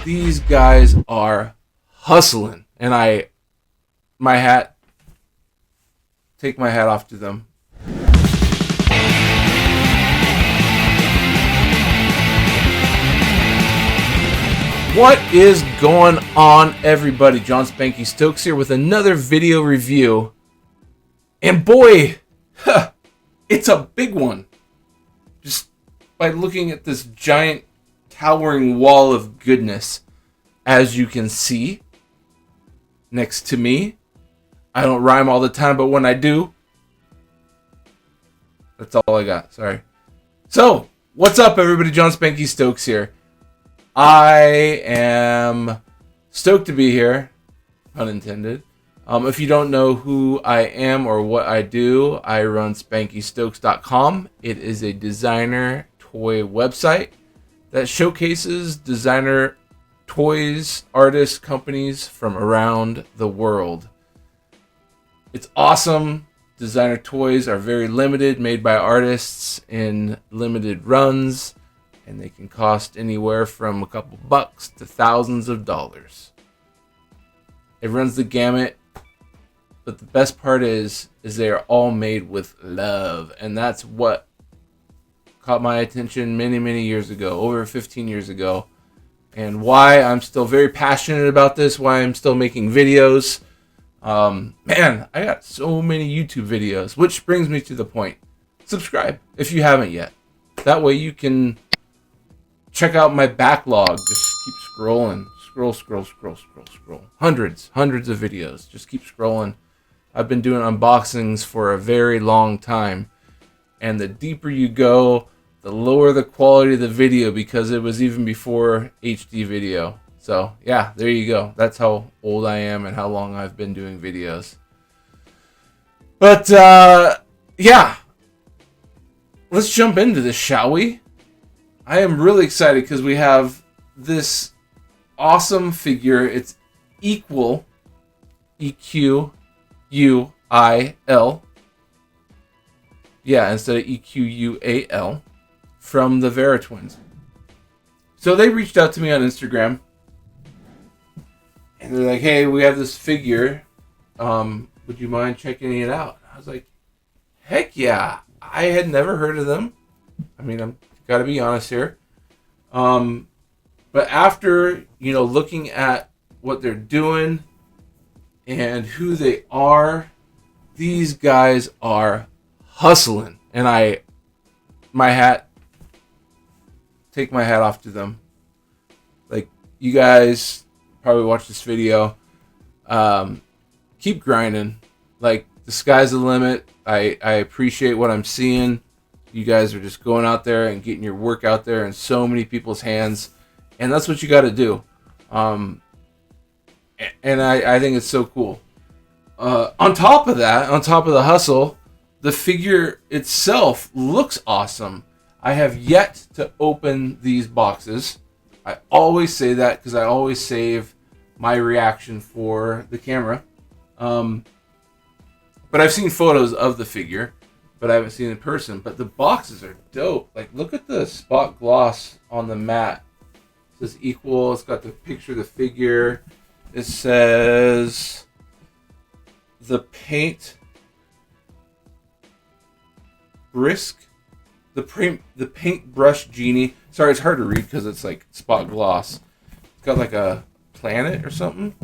These guys are hustling, and take my hat off to them. What is going on, everybody? John Spanky Stokes here with another video review. And boy, it's a big one. Just by looking at this giant towering wall of goodness, as you can see next to me. I don't rhyme all the time, but when I do, that's all I got. Sorry. So, what's up, everybody? John Spanky Stokes here. I am stoked to be here, pun intended. If you don't know who I am or what I do, I run SpankyStokes.com. It is a designer toy website that showcases designer toys, artists, companies from around the world. It's awesome. Designer toys are very limited, made by artists in limited runs. And they can cost anywhere from a couple bucks to thousands of dollars. It runs the gamut, but the best part is they are all made with love, and that's what caught my attention many years ago, over 15 years ago, and why I'm still very passionate about this, why I'm still making videos. Man, I got so many YouTube videos, which brings me to the point. Subscribe if you haven't yet. That way you can check out my backlog. Just keep scrolling. Scroll. Hundreds of videos. Just keep scrolling. I've been doing unboxings for a very long time. And the deeper you go, the lower the quality of the video, because it was even before HD video. So, yeah, there you go. That's how old I am and how long I've been doing videos. But, yeah. Let's jump into this, shall we? I am really excited because we have this awesome figure. It's EQUIL, EQUIL. Yeah, instead of EQUAL, from the Vera Twins. So they reached out to me on Instagram, and they're like, "Hey, we have this figure. Would you mind checking it out?" I was like, "Heck yeah!" I had never heard of them. I mean, I'm got to be honest here. But after, looking at what they're doing and who they are, these guys are hustling. And take my hat off to them. Like, you guys probably watch this video. Keep grinding. Like, the sky's the limit. I appreciate what I'm seeing. You guys are just going out there and getting your work out there in so many people's hands. And that's what you got to do. And I think it's so cool. On top of that, on top of the hustle, the figure itself looks awesome. I have yet to open these boxes. I always say that because I always save my reaction for the camera. But I've seen photos of the figure, but I haven't seen it in person. But the boxes are dope. Like, look at the spot gloss on the mat. It says EQUIL. It's got the picture of the figure. It says the paint brisk. The paintbrush genie. Sorry, it's hard to read because it's like spot gloss. It's got like a planet or something.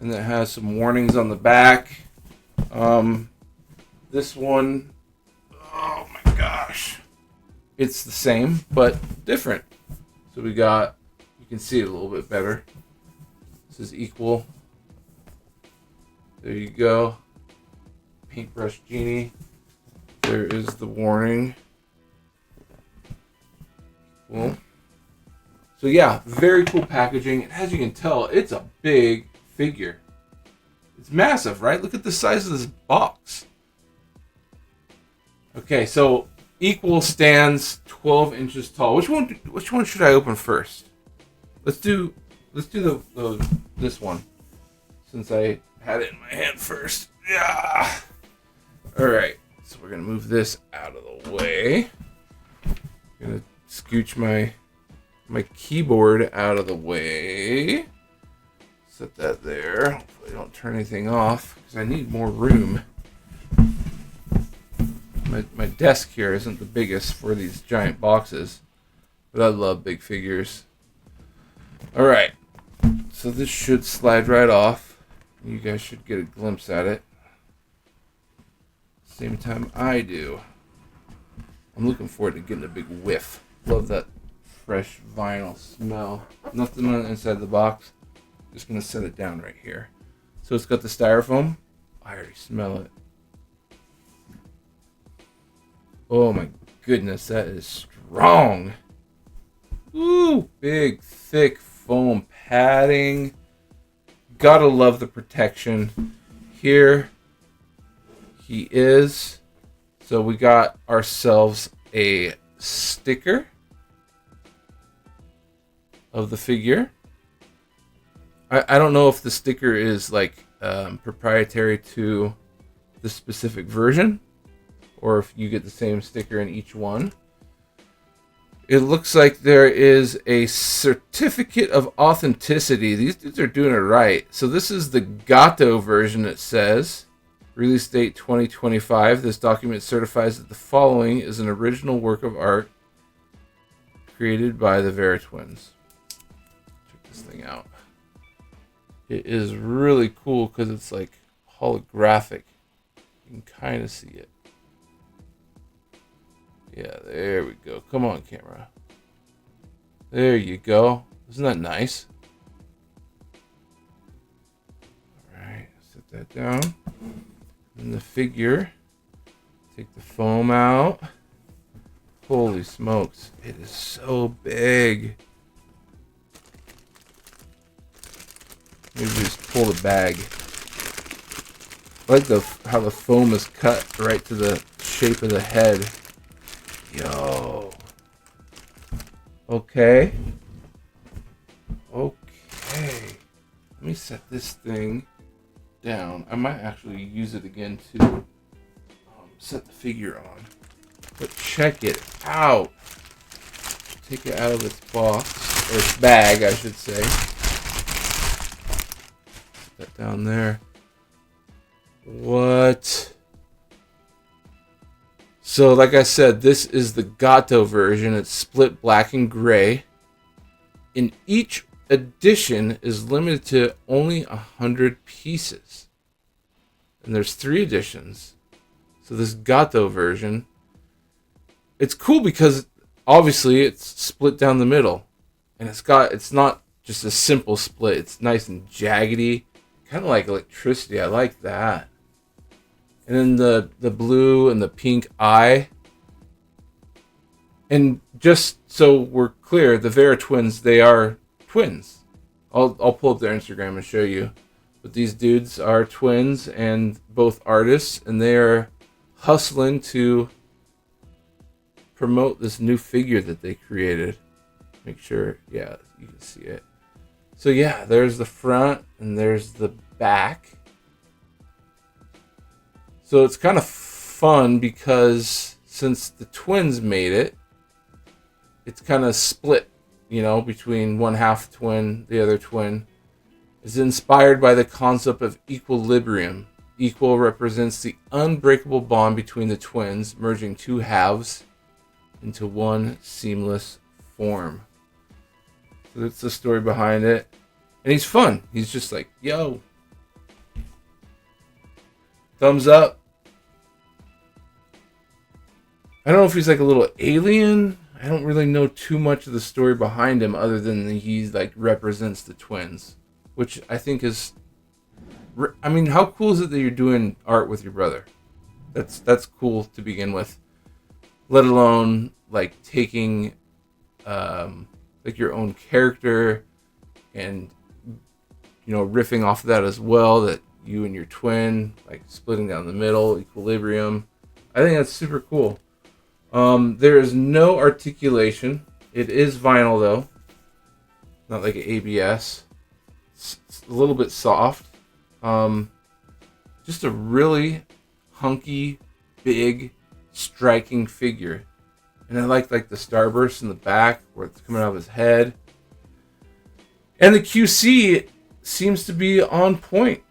And it has some warnings on the back. This one, oh my gosh, it's the same but different. So we got, you can see it a little bit better. This is EQUIL. There you go. Paintbrush genie. There is the warning. Cool. So yeah, very cool packaging. And as you can tell, it's a big figure. It's massive, right? Look at the size of this box. Okay, so EQUIL stands 12 inches tall. Which one should I open first? Let's do this one, since I had it in my hand first. Yeah. All right. So we're gonna move this out of the way. I'm gonna scooch my my keyboard out of the way. Set that there. Hopefully I don't turn anything off because I need more room. My desk here isn't the biggest for these giant boxes, but I love big figures. Alright, so this should slide right off. You guys should get a glimpse at it. Same time I do. I'm looking forward to getting a big whiff. Love that fresh vinyl smell. Nothing on the inside of the box. Just going to set it down right here. So it's got the styrofoam. I already smell it. Oh my goodness, that is strong. Ooh, big, thick foam padding. Gotta love the protection. Here he is. So we got ourselves a sticker of the figure. I don't know if the sticker is like proprietary to the specific version, or if you get the same sticker in each one. It looks like there is a certificate of authenticity. These dudes are doing it right. So this is the Gato version, it says. Release date 2025. This document certifies that the following is an original work of art created by the Vera Twins. Check this thing out. It is really cool because it's like holographic. You can kind of see it. Yeah, there we go. Come on, camera. There you go. Isn't that nice? Alright, set that down. And the figure. Take the foam out. Holy smokes. It is so big. Maybe just pull the bag. I like how the foam is cut right to the shape of the head. Yo. Okay. Okay. Let me set this thing down. I might actually use it again to set the figure on. But check it out. Take it out of its box, or its bag, I should say. Put that down there. What? So, like I said, this is the Gato version. It's split black and gray. In each edition is limited to only 100 pieces. And there's 3 editions. So this Gato version, it's cool because obviously it's split down the middle. And it's not just a simple split. It's nice and jaggedy. Kind of like electricity. I like that. And then the blue and the pink eye. And just so we're clear, the Vera Twins, they are twins. I'll pull up their Instagram and show you. But these dudes are twins and both artists, and they are hustling to promote this new figure that they created. Make sure, yeah, you can see it. So yeah, there's the front and there's the back. So it's kind of fun because since the twins made it, it's kind of split, you know, between one half twin, the other twin. It's inspired by the concept of equilibrium. Equal represents the unbreakable bond between the twins, merging 2 halves into one seamless form. So that's the story behind it. And he's fun. He's just like, yo. Thumbs up. I don't know if he's like a little alien. I don't really know too much of the story behind him other than he's like represents the twins, which I think is, I mean, how cool is it that you're doing art with your brother? That's cool to begin with, let alone like taking like your own character and, you know, riffing off of that as well, that you and your twin like splitting down the middle, equilibrium. I think that's super cool. There is no articulation. It is vinyl though, not like an ABS. It's a little bit soft. Just a really hunky, big, striking figure. And I like the starburst in the back where it's coming out of his head. And the QC seems to be on point.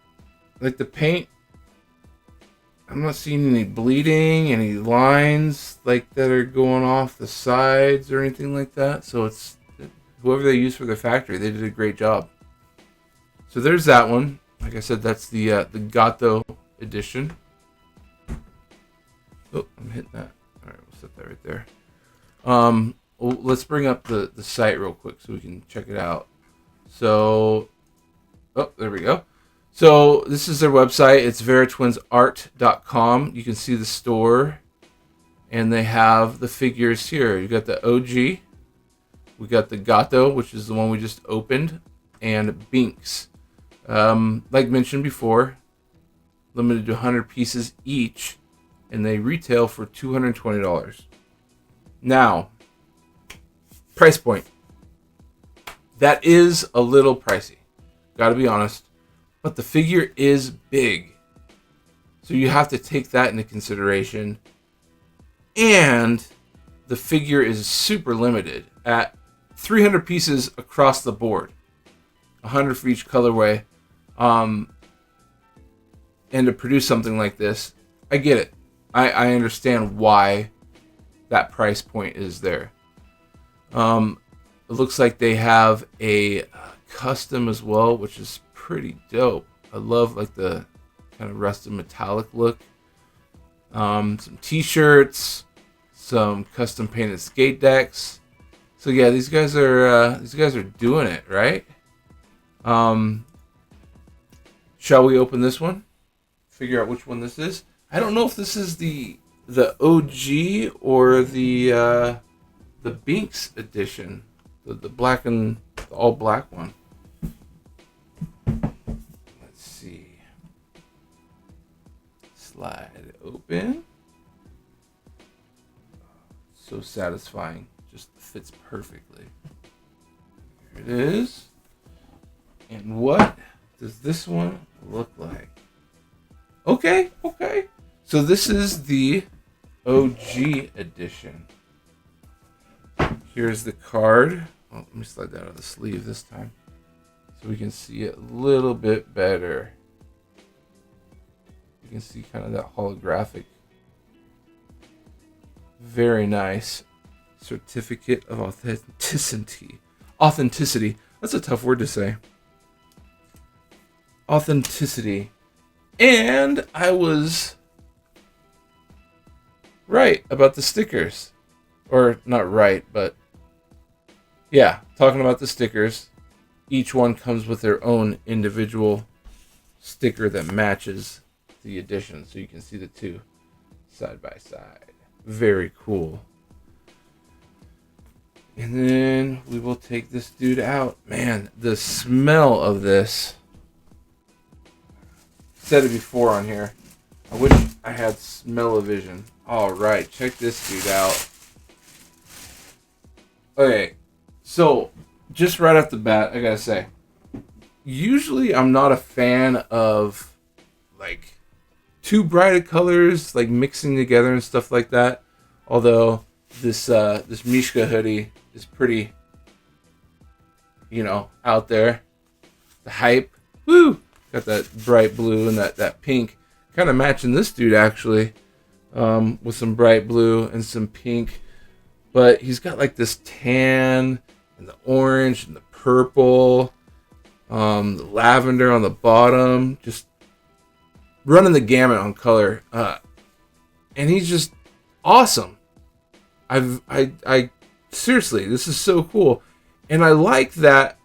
Like the paint, I'm not seeing any bleeding, any lines like that are going off the sides or anything like that. So it's whoever they use for their factory, they did a great job. So there's that one. Like I said, that's the Gato edition. Oh, I'm hitting that. All right, we'll set that right there. Well, let's bring up the site real quick so we can check it out. So, oh, there we go. So this is their website. It's veratwinsart.com. You can see the store, and they have the figures here. You got the OG, we got the Gato, which is the one we just opened, and BINX. Like mentioned before, limited to 100 pieces each, and they retail for $220. Now, price point. That is a little pricey, gotta be honest, but the figure is big, so you have to take that into consideration. And the figure is super limited at 300 pieces across the board, 100 for each colorway. And to produce something like this, I get it. I understand why that price point is there. It looks like they have a custom as well, which is pretty dope. I love like the kind of rusted metallic look. Some t-shirts, some custom painted skate decks. So yeah, these guys are doing it, right? Shall we open this one? Figure out which one this is. I don't know if this is the OG or the BINX edition, the black and the all black one. Let's see. Slide open. So satisfying. Just fits perfectly. Here it is. And what does this one look like? Okay. So this is the OG edition. Here's the card. Oh, let me slide that out of the sleeve this time so we can see it a little bit better. You can see kind of that holographic. Very nice. Certificate of authenticity. Authenticity. That's a tough word to say. Authenticity. And I was right about the stickers. Or not right, but yeah, talking about the stickers. Each one comes with their own individual sticker that matches the edition. So you can see the two side by side. Very cool. And then we will take this dude out. Man, the smell of this. Said it before on here. I wish I had smell-o-vision. Alright, check this dude out. Okay, so just right off the bat, I gotta say, usually I'm not a fan of like too bright of colors, like mixing together and stuff like that. Although this Mishka hoodie is pretty, out there. The hype, woo! Got that bright blue and that pink, kind of matching this dude actually, with some bright blue and some pink. But he's got like this tan and the orange and the purple, the lavender on the bottom, just running the gamut on color. And he's just awesome. I seriously, this is so cool. And I like that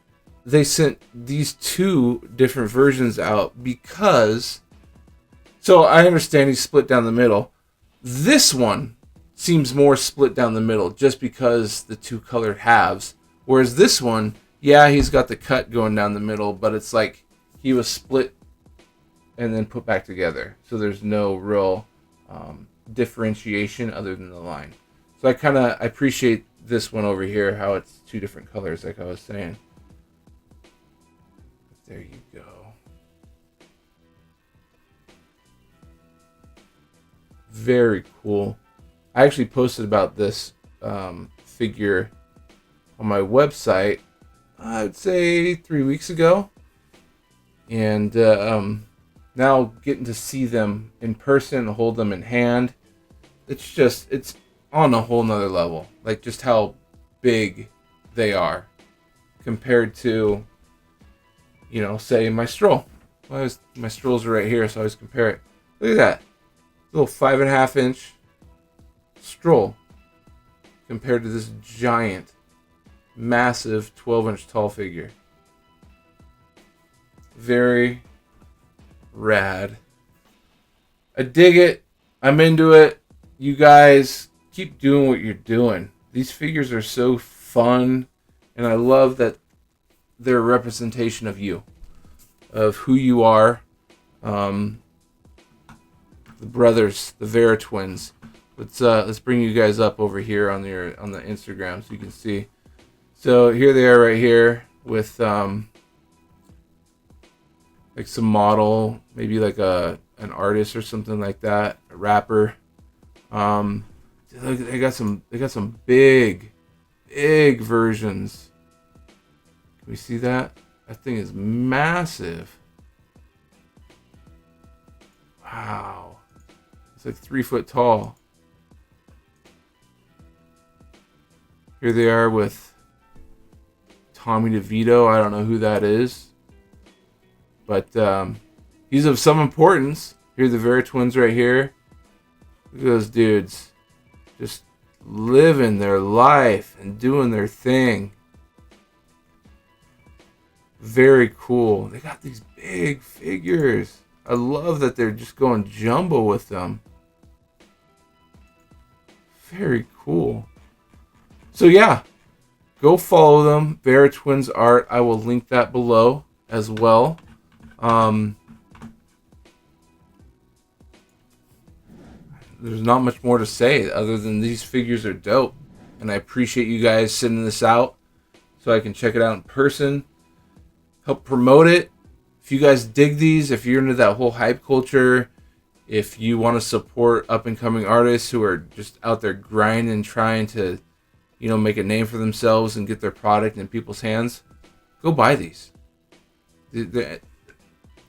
they sent these two different versions out because, so I understand he's split down the middle. This one seems more split down the middle just because the two colored halves. Whereas this one, yeah, he's got the cut going down the middle, but it's like he was split and then put back together. So there's no real differentiation other than the line. So I appreciate this one over here, how it's two different colors like I was saying. But there you go. Very cool. I actually posted about this figure on my website, I'd say 3 weeks ago. And now getting to see them in person, hold them in hand, it's on a whole nother level. Like just how big they are compared to, you know, say my stroll. My strolls are right here, so I always compare it. Look at that. Little 5.5 inch stroll compared to this giant, massive 12-inch tall figure. Very rad. I dig it. I'm into it. You guys keep doing what you're doing. These figures are so fun, and I love that they're a representation of you, of who you are. The brothers, the Vera Twins. Let's bring you guys up over here on the Instagram so you can see. So here they are right here with like some model, maybe like an artist or something like that, a rapper. They got some big versions. Can we see that? That thing is massive. Wow. It's like 3 foot tall. Here they are with Tommy DeVito. I don't know who that is, but he's of some importance. Here are the Vera Twins right here. Look at those dudes. Just living their life and doing their thing. Very cool. They got these big figures. I love that they're just going jumbo with them. Very cool. So yeah, go follow them. Vera Twins Art. I will link that below as well. There's not much more to say other than these figures are dope. And I appreciate you guys sending this out so I can check it out in person. Help promote it. If you guys dig these, if you're into that whole hype culture, if you want to support up-and-coming artists who are just out there grinding, trying to, you know, make a name for themselves and get their product in people's hands, go buy these. And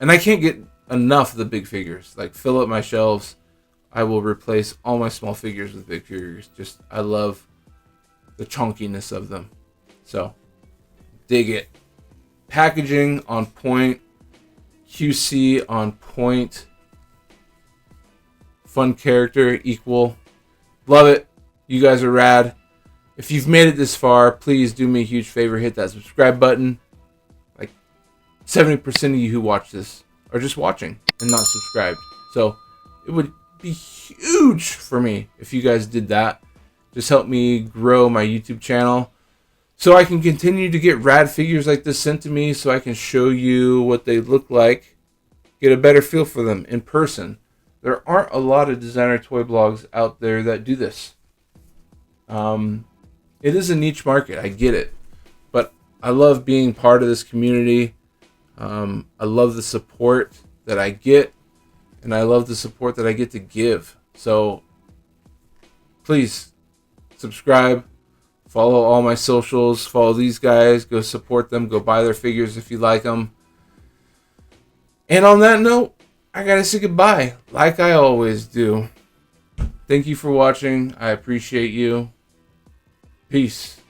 I can't get enough of the big figures. Like, fill up my shelves. I will replace all my small figures with big figures. Just, I love the chunkiness of them. So, dig it. Packaging on point. QC on point. Fun character, EQUIL. Love it. You guys are rad. If you've made it this far, please do me a huge favor. Hit that subscribe button. Like 70% of you who watch this are just watching and not subscribed. So it would be huge for me if you guys did that. Just help me grow my YouTube channel so I can continue to get rad figures like this sent to me, so I can show you what they look like, get a better feel for them in person. There aren't a lot of designer toy blogs out there that do this. It is a niche market, I get it, but I love being part of this community. I love the support that I get, and I love the support that I get to give. So please subscribe, follow all my socials, follow these guys, go support them, go buy their figures if you like them. And on that note, I gotta say goodbye, like I always do. Thank you for watching. I appreciate you. Peace.